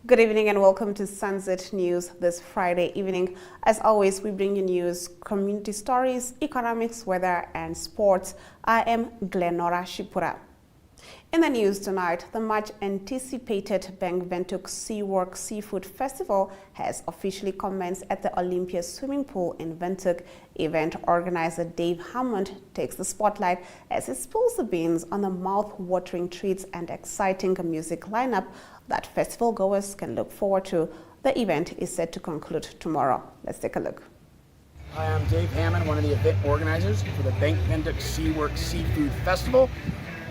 Good evening and welcome to Sunset News this Friday evening. As always, we bring you news, community stories, economics, weather, and sports. I am Glenora Shipura. In the news tonight, the much anticipated Bank Windhoek SeaWorld Seafood Festival has officially commenced at the Olympia swimming pool in Windhoek. Event organizer Dave Hammond takes the spotlight as he spills the beans on the mouth-watering treats and exciting music lineup that festival goers can look forward to. The event is set to conclude tomorrow. Let's take a look. Hi, I'm Dave Hammond, one of the event organizers for the Bank Windhoek SeaWorld Seafood Festival.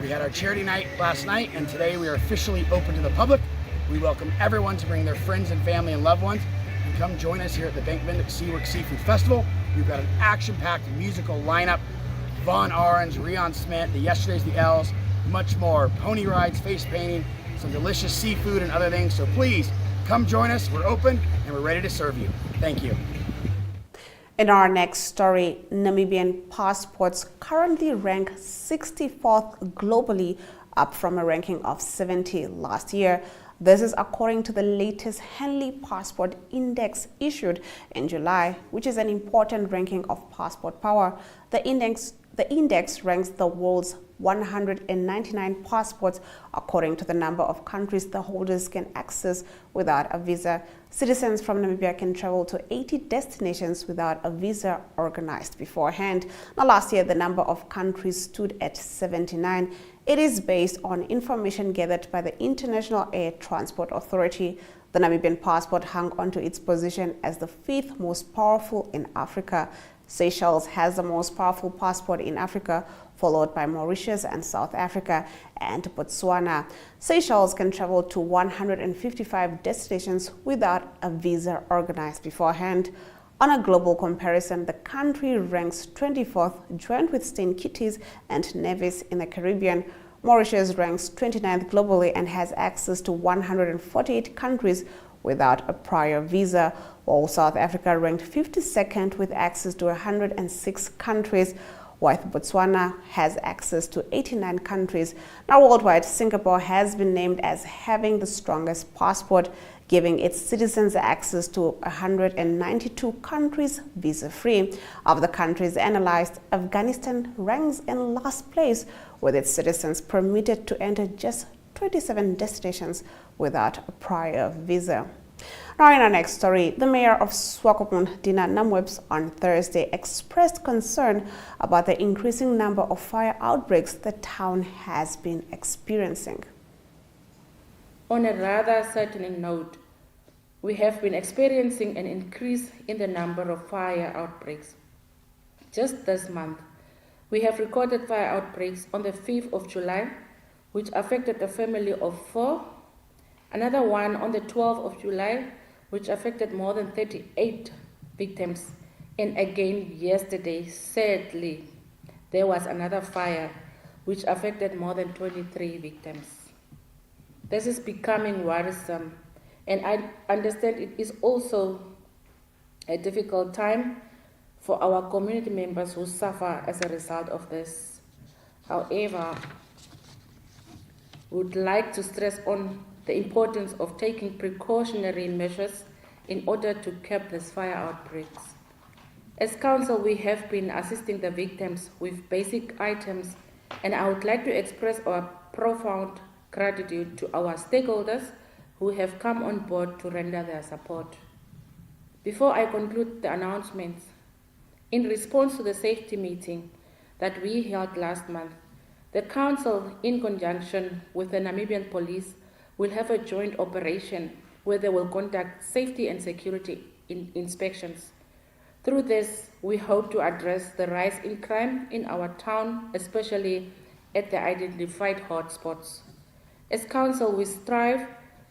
We had our charity night last night, and today we are officially open to the public. We welcome everyone to bring their friends and family and loved ones and come join us here at the Bank Windhoek SeaWorld Seafood Festival. We've got an action-packed musical lineup. Von Orange, Rion Smith, the Yesterdays, the L's, much more. Pony rides, face painting, some delicious seafood and other things. So please come join us. We're open and we're ready to serve you. Thank you. In our next story, Namibian passports currently rank 64th globally, up from a ranking of 70 last year. This is according to the latest Henley Passport Index issued in July, which is an important ranking of passport power. The index ranks the world's 199 passports according to the number of countries the holders can access without a visa. Citizens from Namibia can travel to 80 destinations without a visa organized beforehand. Now, last year, the number of countries stood at 79. It is based on information gathered by the International Air Transport Authority. The Namibian passport hung onto its position as the fifth most powerful in Africa. Seychelles has the most powerful passport in Africa, followed by Mauritius and South Africa and Botswana. Seychelles can travel to 155 destinations without a visa organized beforehand. On a global comparison, the country ranks 24th, joined with St. Kitts and Nevis in the Caribbean. Mauritius ranks 29th globally and has access to 148 countries without a prior visa, while South Africa ranked 52nd with access to 106 countries, while Botswana has access to 89 countries. Now, worldwide, Singapore has been named as having the strongest passport, giving its citizens access to 192 countries visa-free. Of the countries analyzed, Afghanistan ranks in last place, with its citizens permitted to enter just 27 destinations without a prior visa. Now, in our next story, the mayor of Swakopmund, Dina Namwebs, on Thursday expressed concern about the increasing number of fire outbreaks the town has been experiencing. On a rather certain note, we have been experiencing an increase in the number of fire outbreaks. Just this month, we have recorded fire outbreaks on the 5th of July, which affected a family of 4. Another one on the 12th of July, which affected more than 38 victims. And again yesterday, sadly, there was another fire which affected more than 23 victims. This is becoming worrisome, and I understand it is also a difficult time for our community members who suffer as a result of this. However, we would like to stress on the importance of taking precautionary measures in order to curb these fire outbreaks. As council, we have been assisting the victims with basic items, and I would like to express our profound gratitude to our stakeholders who have come on board to render their support. Before I conclude the announcements, in response to the safety meeting that we held last month, the council, in conjunction with the Namibian police, will have a joint operation where they will conduct safety and security inspections. Through this, we hope to address the rise in crime in our town, especially at the identified hotspots. As council, we strive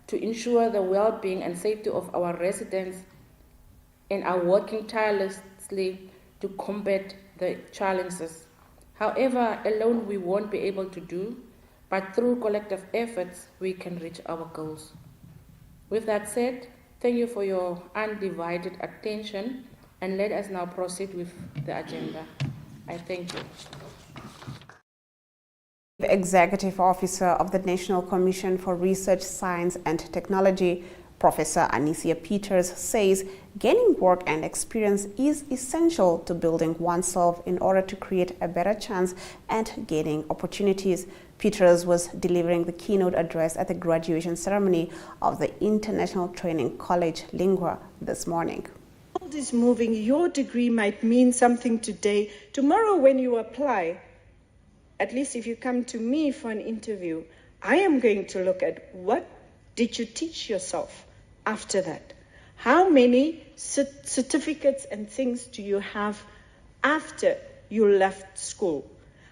to ensure the well-being and safety of our residents and are working tirelessly to combat the challenges. However, alone we won't be able to do, but through collective efforts, we can reach our goals. With that said, thank you for your undivided attention, and let us now proceed with the agenda. I thank you. The Executive Officer of the National Commission for Research, Science and Technology, Professor Anicia Peters says gaining work and experience is essential to building oneself in order to create a better chance at gaining opportunities. Peters was delivering the keynote address at the graduation ceremony of the International Training College Lingua this morning. The world is moving. Your degree might mean something today. Tomorrow when you apply, at least if you come to me for an interview, I am going to look at what did you teach yourself after that? How many certificates and things do you have after you left school?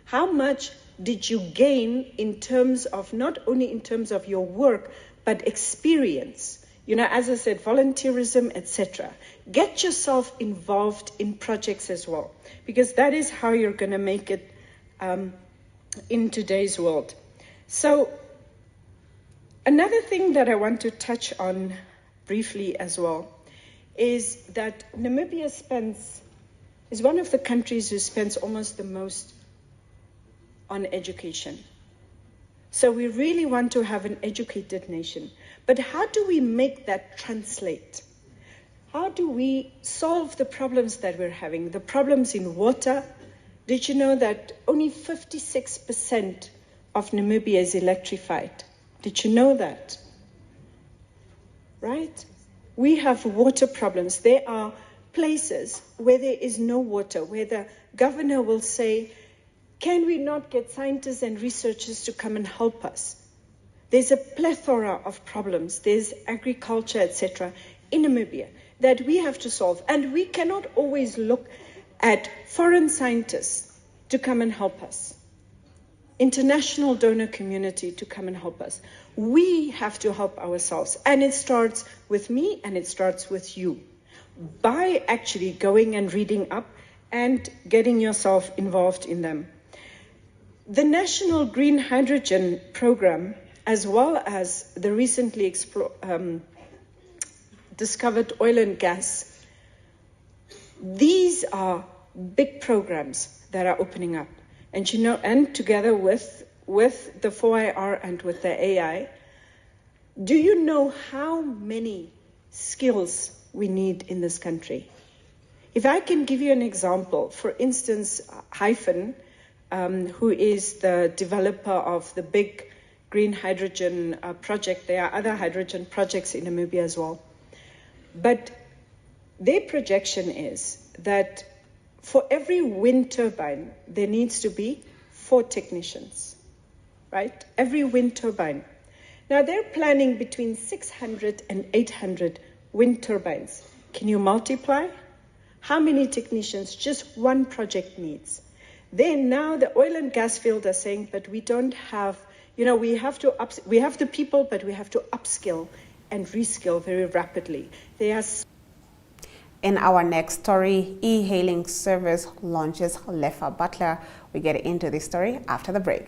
How much did you gain in terms of, not only in terms of your work, but experience? You know, as I said, volunteerism, etc. Get yourself involved in projects as well, because that is how you're going to make it in today's world. So another thing that I want to touch on briefly as well is that Namibia is one of the countries who spends almost the most on education. So we really want to have an educated nation. But how do we make that translate? How do we solve the problems that we're having? The problems in water. Did you know that only 56% of Namibia is electrified? Did you know that? Right? We have water problems. There are places where there is no water, where the governor will say, can we not get scientists and researchers to come and help us? There's a plethora of problems. There's agriculture, etc. in Namibia that we have to solve. And we cannot always look at foreign scientists to come and help us. International donor community to come and help us. We have to help ourselves. And it starts with me and it starts with you. By actually going and reading up and getting yourself involved in them. The National Green Hydrogen Program, as well as the recently discovered oil and gas, these are big programs that are opening up. And you know, and together with the 4IR and with the AI, do you know how many skills we need in this country? If I can give you an example, for instance, Hyphen, who is the developer of the big green hydrogen project. There are other hydrogen projects in Namibia as well. But their projection is that for every wind turbine, there needs to be 4 technicians, right? Every wind turbine. Now they're planning between 600 and 800 wind turbines. Can you multiply? How many technicians just one project needs? Then now the oil and gas field are saying, but we don't have, you know, we have the people, but we have to upskill and reskill very rapidly. In our next story, e-hailing service launches Lefa Butler. We get into this story after the break.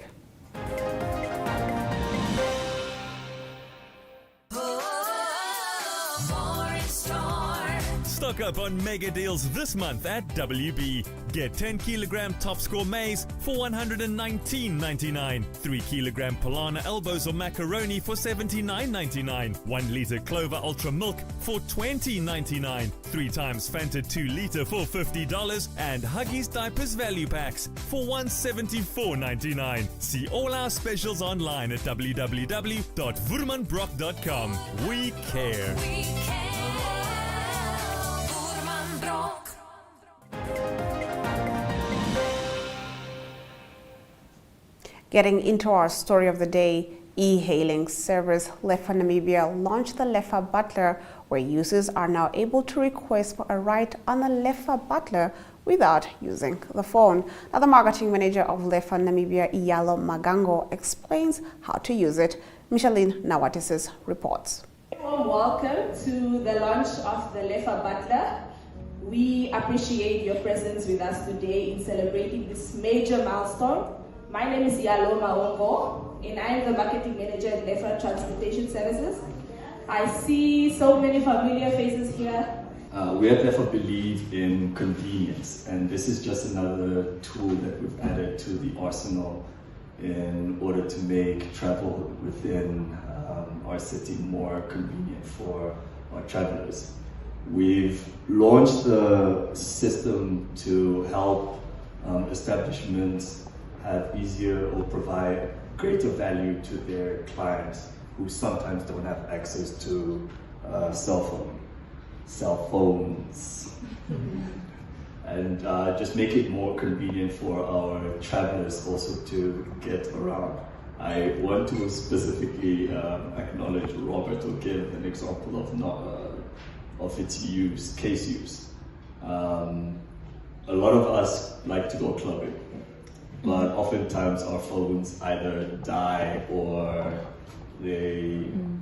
Stock up on mega deals this month at WB. Get 10 kilogram top score maize for $119.99. 3 kilogram Polana elbows or macaroni for $79.99. 1 liter Clover Ultra milk for $20.99. 3 times Fanta 2 liter for $50. And Huggies diapers value packs for $174.99. See all our specials online at www.woermanbrock.com. We care. Getting into our story of the day, e-hailing service Lefa Namibia launched the Lefa Butler, where users are now able to request for a ride on the Lefa Butler without using the phone. Now, the marketing manager of Lefa Namibia, Iyalo Magango, explains how to use it. Micheline Nawatisis reports. Warm welcome to the launch of the Lefa Butler. We appreciate your presence with us today in celebrating this major milestone. My name is Iyalo Magango, and I am the marketing manager at Lefa Transportation Services. I see so many familiar faces here. We at Lefa believe in convenience, and this is just another tool that we've added to the arsenal in order to make travel within our city more convenient for our travelers. We've launched the system to help establishments have easier or provide greater value to their clients who sometimes don't have access to cell phones. And just make it more convenient for our travelers also to get around. I want to specifically acknowledge Robert or give an example of its case use. A lot of us like to go clubbing, but oftentimes our phones either die or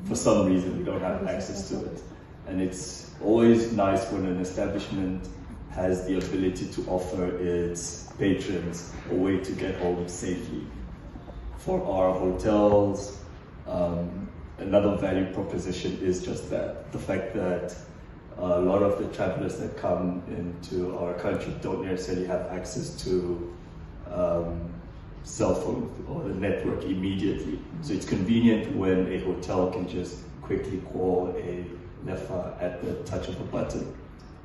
for some reason we don't have access to it. And it's always nice when an establishment has the ability to offer its patrons a way to get home safely. For our hotels, another value proposition is just that, the fact that a lot of the travelers that come into our country don't necessarily have access to cell phone or the network immediately. So it's convenient when a hotel can just quickly call a Lefa at the touch of a button.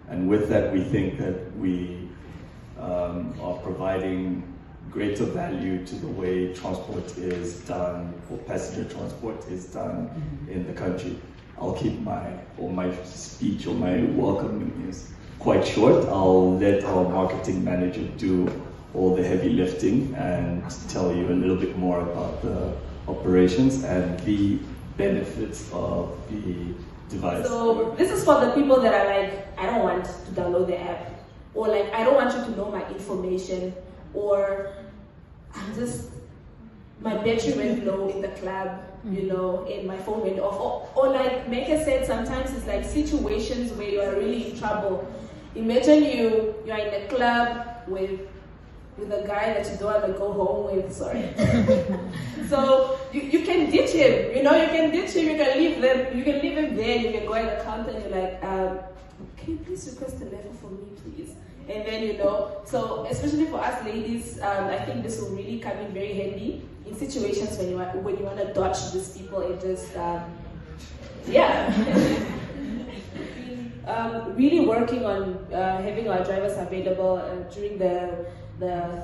And with that, we think that we are providing greater value to the way transport is done, or passenger transport is done in the country. I'll keep my speech or my welcoming is quite short. I'll let our marketing manager do all the heavy lifting and tell you a little bit more about the operations and the benefits of the device. So this is for the people that are like, I don't want to download the app, or like, I don't want you to know my information, or my battery went low in the club, you know, and my phone went off. Or like Meka said, sometimes it's like situations where you are really in trouble. Imagine you're in a club with a guy that you don't want to go home with, sorry. So you can ditch him, you know, you can leave him there, you can go at the counter and you're like, can you please request a letter for me, please? And then, you know, so especially for us ladies, I think this will really come in very handy in situations when you want to dodge these people and just, really working on having our drivers available during the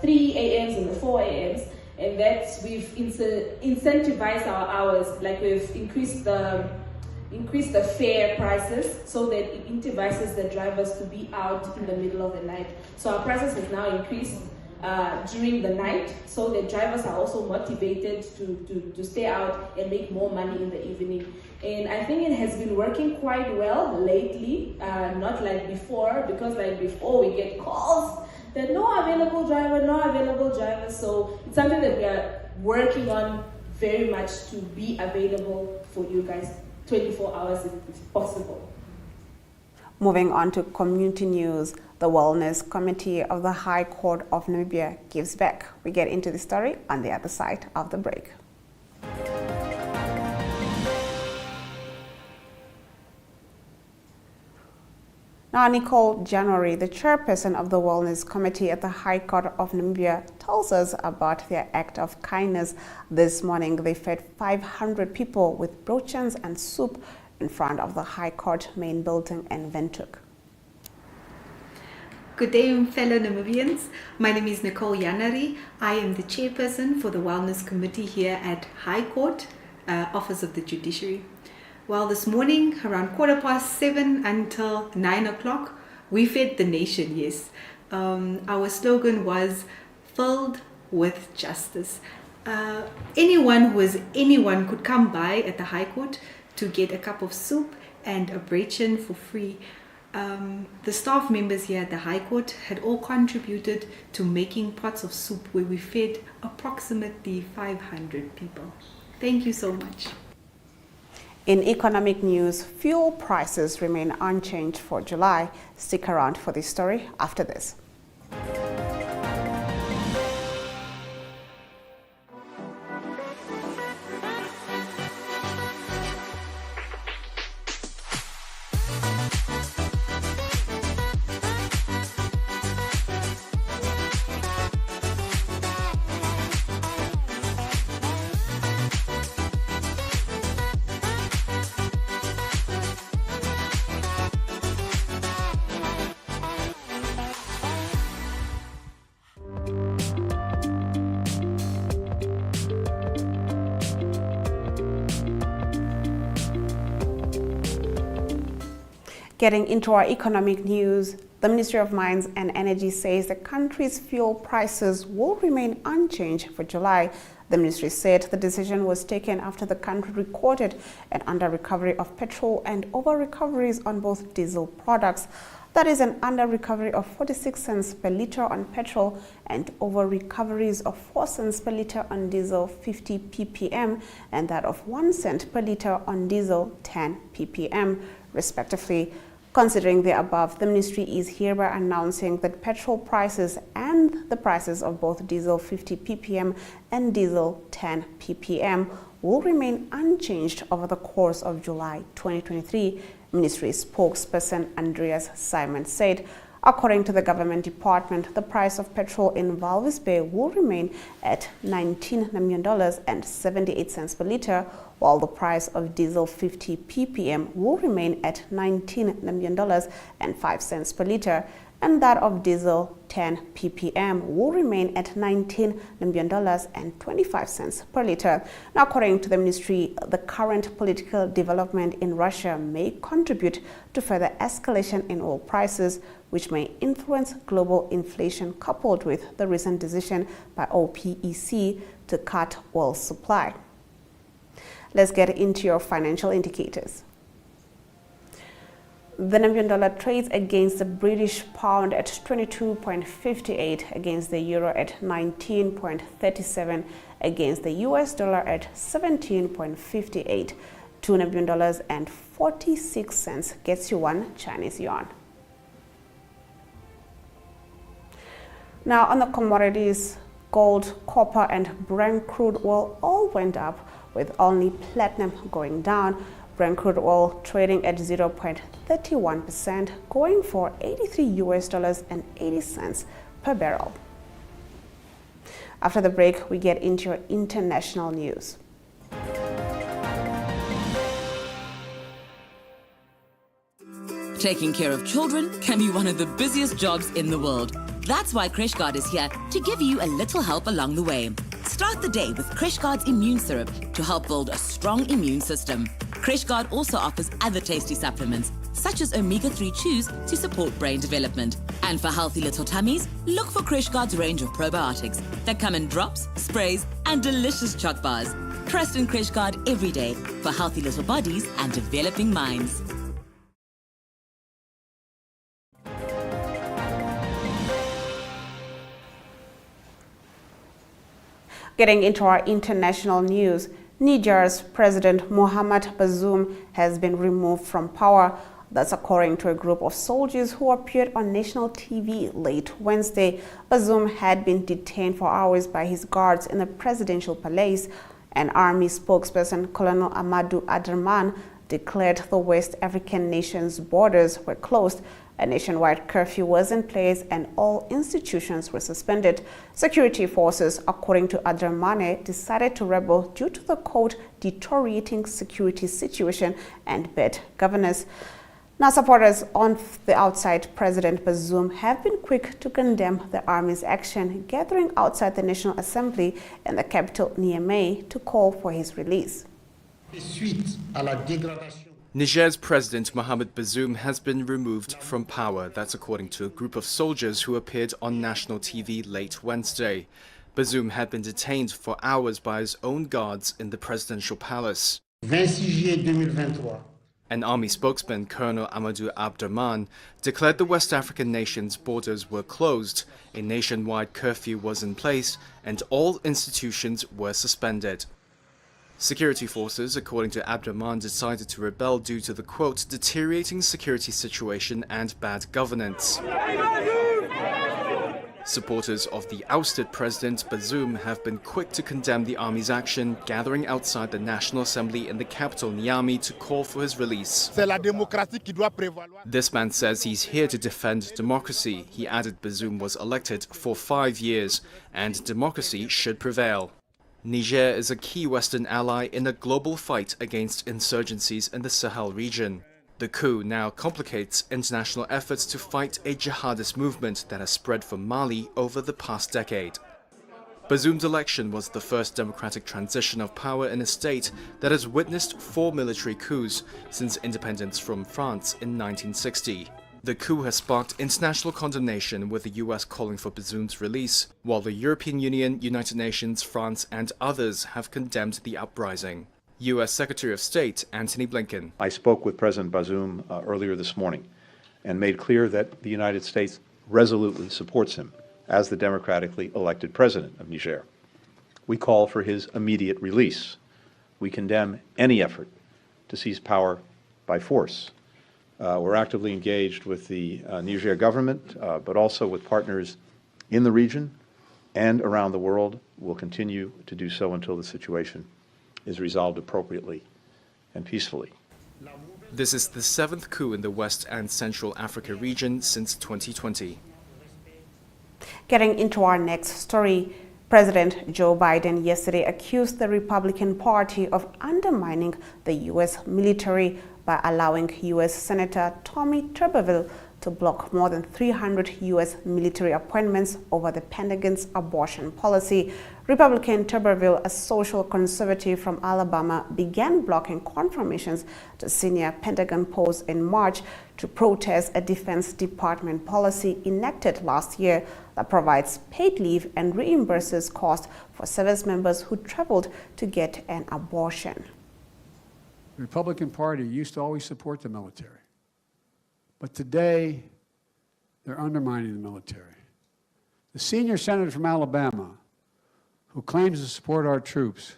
3 a.m.s and the 4 a.m.s, and that's we've incentivized our hours, like we've increased the fare prices so that it incentivizes the drivers to be out in the middle of the night. So our prices have now increased during the night, so that drivers are also motivated to stay out and make more money in the evening. And I think it has been working quite well lately, not like before, because like before we get calls that no available driver. So it's something that we are working on very much to be available for you guys 24 hours if possible. Moving on to community news, the Wellness Committee of the High Court of Namibia gives back. We get into the story on the other side of the break. Now, Nicole January, the chairperson of the Wellness Committee at the High Court of Namibia, tells us about their act of kindness. This morning, they fed 500 people with brochans and soup in front of the High Court main building in Windhoek. Good day, fellow Namibians. My name is Nicole January. I am the chairperson for the Wellness Committee here at High Court, Office of the Judiciary. Well, this morning, around 7:15 until 9 o'clock, we fed the nation, yes. Our slogan was, filled with justice. Anyone could come by at the High Court to get a cup of soup and a brachan for free. The staff members here at the High Court had all contributed to making pots of soup where we fed approximately 500 people. Thank you so much. In economic news, fuel prices remain unchanged for July. Stick around for this story after this. Getting into our economic news, the Ministry of Mines and Energy says the country's fuel prices will remain unchanged for July. The ministry said the decision was taken after the country recorded an under-recovery of petrol and over-recoveries on both diesel products. That is an under-recovery of 46 cents per litre on petrol and over-recoveries of 4 cents per litre on diesel 50 ppm and that of 1 cent per litre on diesel 10 ppm, respectively. Considering the above, the ministry is hereby announcing that petrol prices and the prices of both diesel 50 ppm and diesel 10 ppm will remain unchanged over the course of July 2023, Ministry spokesperson Andreas Simon said. According to the government department, the price of petrol in Walvis Bay will remain at $19.78 per litre, while the price of diesel 50 ppm will remain at $19.05 per litre, and that of diesel 10 ppm will remain at $19.25 per litre. Now, according to the ministry, the current political development in Russia may contribute to further escalation in oil prices, which may influence global inflation, coupled with the recent decision by OPEC to cut oil supply. Let's get into your financial indicators. The Namibian dollar trades against the British pound at 22.58, against the euro at 19.37, against the US dollar at 17.58. 2 Namibian dollars and 46 cents gets you 1 Chinese yuan. Now, on the commodities, gold, copper and Brent crude oil all went up, with only platinum going down. Brent crude oil trading at 0.31%, going for $83.80 per barrel. After the break, we get into your international news. Taking care of children can be one of the busiest jobs in the world. That's why CrècheGuard is here to give you a little help along the way. Start the day with CrècheGuard's immune syrup to help build a strong immune system. CrècheGuard also offers other tasty supplements, such as omega-3 chews to support brain development. And for healthy little tummies, look for CrècheGuard's range of probiotics that come in drops, sprays, and delicious choc bars. Trust in CrècheGuard every day for healthy little bodies and developing minds. Getting into our international news, Niger's President Mohamed Bazoum has been removed from power. That's according to a group of soldiers who appeared on national TV late Wednesday. Bazoum had been detained for hours by his guards in the presidential palace. An army spokesperson, Colonel Amadou Adraman, declared the West African nation's borders were closed. A nationwide curfew was in place and all institutions were suspended. Security forces, according to Adramane, decided to rebel due to the, quote, deteriorating security situation and bad governance. Now, supporters on the outside President Bazoum have been quick to condemn the army's action, gathering outside the National Assembly in the capital Niamey to call for his release. Niger's President Mohamed Bazoum has been removed from power. That's according to a group of soldiers who appeared on national TV late Wednesday. Bazoum had been detained for hours by his own guards in the presidential palace. An army spokesman, Colonel Amadou Abdraman, declared the West African nation's borders were closed, a nationwide curfew was in place, and all institutions were suspended. Security forces, according to Abdraman, decided to rebel due to the, quote, deteriorating security situation and bad governance. Supporters of the ousted President Bazoum have been quick to condemn the army's action, gathering outside the National Assembly in the capital Niamey to call for his release. This man says he's here to defend democracy. He added Bazoum was elected for 5 years and democracy should prevail. Niger is a key Western ally in a global fight against insurgencies in the Sahel region. The coup now complicates international efforts to fight a jihadist movement that has spread from Mali over the past decade. Bazoum's election was the first democratic transition of power in a state that has witnessed 4 military coups since independence from France in 1960. The coup has sparked international condemnation, with the US calling for Bazoum's release, while the European Union, United Nations, France and others have condemned the uprising. US Secretary of State Antony Blinken. I spoke with President Bazoum earlier this morning and made clear that the United States resolutely supports him as the democratically elected president of Niger. We call for his immediate release. We condemn any effort to seize power by force. We're actively engaged with the Niger government, but also with partners in the region and around the world. We'll continue to do so until the situation is resolved appropriately and peacefully. This is the 7th coup in the West and Central Africa region since 2020. Getting into our next story, President Joe Biden yesterday accused the Republican Party of undermining the U.S. military by allowing U.S. Senator Tommy Tuberville to block more than 300 U.S. military appointments over the Pentagon's abortion policy. Republican Tuberville, a social conservative from Alabama, began blocking confirmations to senior Pentagon posts in March to protest a Defense Department policy enacted last year that provides paid leave and reimburses costs for service members who traveled to get an abortion. The Republican Party used to always support the military. But today, they're undermining the military. The senior senator from Alabama, who claims to support our troops,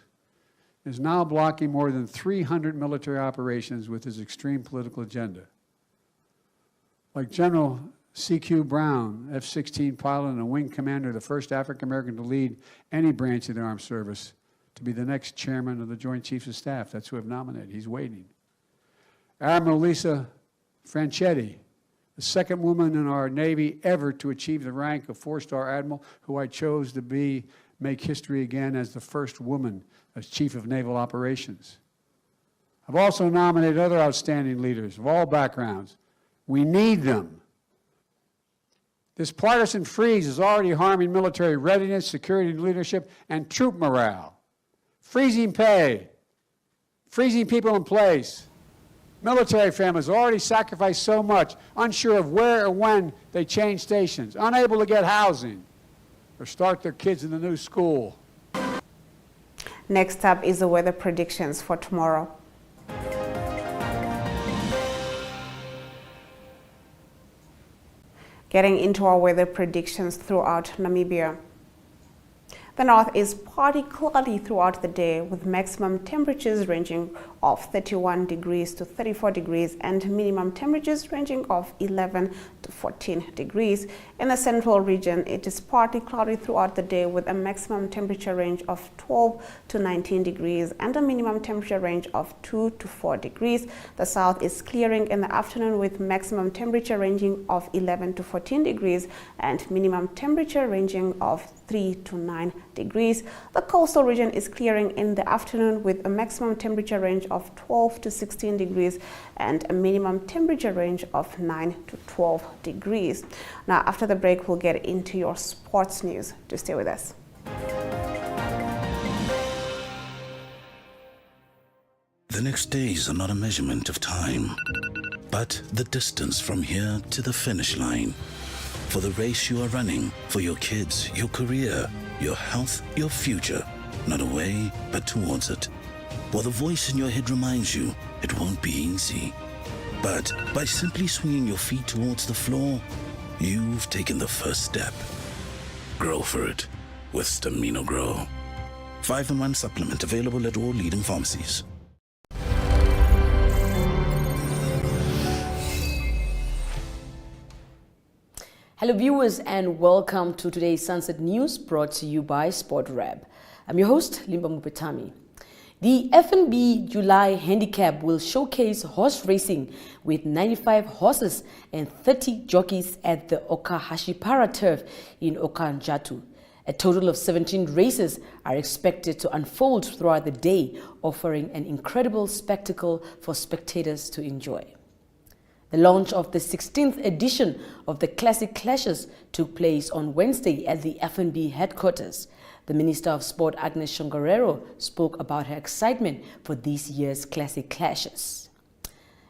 is now blocking more than 300 military operations with his extreme political agenda. Like General C.Q. Brown, F-16 pilot and a wing commander, the first African-American to lead any branch of the armed service, to be the next chairman of the Joint Chiefs of Staff. That's who I've nominated. He's waiting. Admiral Lisa Franchetti, the second woman in our Navy ever to achieve the rank of 4-star admiral, who I chose to make history again as the first woman as Chief of Naval Operations. I've also nominated other outstanding leaders of all backgrounds. We need them. This partisan freeze is already harming military readiness, security leadership, and troop morale. Freezing pay, freezing people in place. Military families already sacrificed so much, unsure of where or when they change stations, unable to get housing or start their kids in the new school. Next up is the weather predictions for tomorrow. Getting into our weather predictions throughout Namibia. The north is partly cloudy throughout the day, with maximum temperatures ranging of 31 degrees to 34 degrees and minimum temperatures ranging of 11 to 14 degrees. In the central region, it is partly cloudy throughout the day, with a maximum temperature range of 12 to 19 degrees and a minimum temperature range of 2 to 4 degrees. The south is clearing in the afternoon, with maximum temperature ranging of 11 to 14 degrees and minimum temperature ranging of 3 to 9 degrees. The coastal region is clearing in the afternoon, with a maximum temperature range of 12 to 16 degrees and a minimum temperature range of 9 to 12 degrees. Now, after the break, we'll get into your sports news. Do stay with us. The next days are not a measurement of time, but the distance from here to the finish line. For the race you are running, for your kids, your career, your health, your future. Not away, but towards it. While the voice in your head reminds you it won't be easy. But by simply swinging your feet towards the floor, you've taken the first step. Grow for it with Stamino Grow. 5-in-1 supplement available at all leading pharmacies. Hello viewers, and welcome to today's Sunset News, brought to you by SportRab. I'm your host, Limba Mupetami. The FNB July Handicap will showcase horse racing with 95 horses and 30 jockeys at the Okahashipara turf in Okanjatu. A total of 17 races are expected to unfold throughout the day, offering an incredible spectacle for spectators to enjoy. The launch of the 16th edition of the Classic Clashes took place on Wednesday at the FNB headquarters. The Minister of Sport, Agnes Shongarero, spoke about her excitement for this year's classic clashes.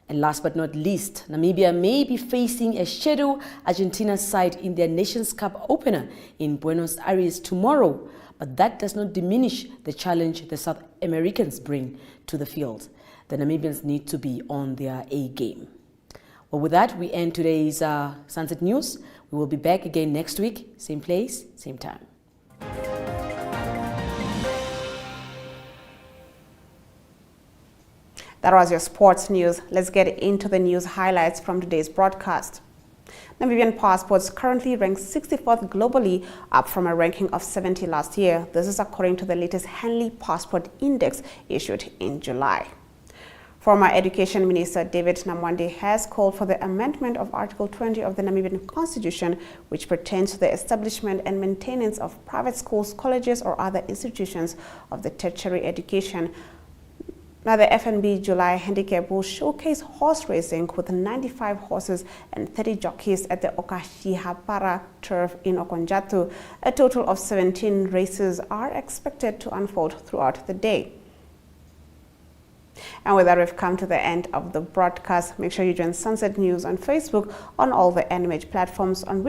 And last but not least, Namibia may be facing a shadow Argentina side in their Nations Cup opener in Buenos Aires tomorrow, but that does not diminish the challenge the South Americans bring to the field. The Namibians need to be on their A game. Well, with that, we end today's Sunset News. We will be back again next week, same place, same time. That was your sports news. Let's get into the news highlights from today's broadcast. Namibian passports currently rank 64th globally, up from a ranking of 70 last year. This is according to the latest Henley Passport Index issued in July. Former Education Minister David Namwandi has called for the amendment of Article 20 of the Namibian Constitution, which pertains to the establishment and maintenance of private schools, colleges, or other institutions of the tertiary education. Now, the FNB July Handicap will showcase horse racing with 95 horses and 30 jockeys at the Okashihapara turf in Okonjatu. A total of 17 races are expected to unfold throughout the day. And with that, we've come to the end of the broadcast. Make sure you join Sunset News on Facebook, on all the NMH platforms, on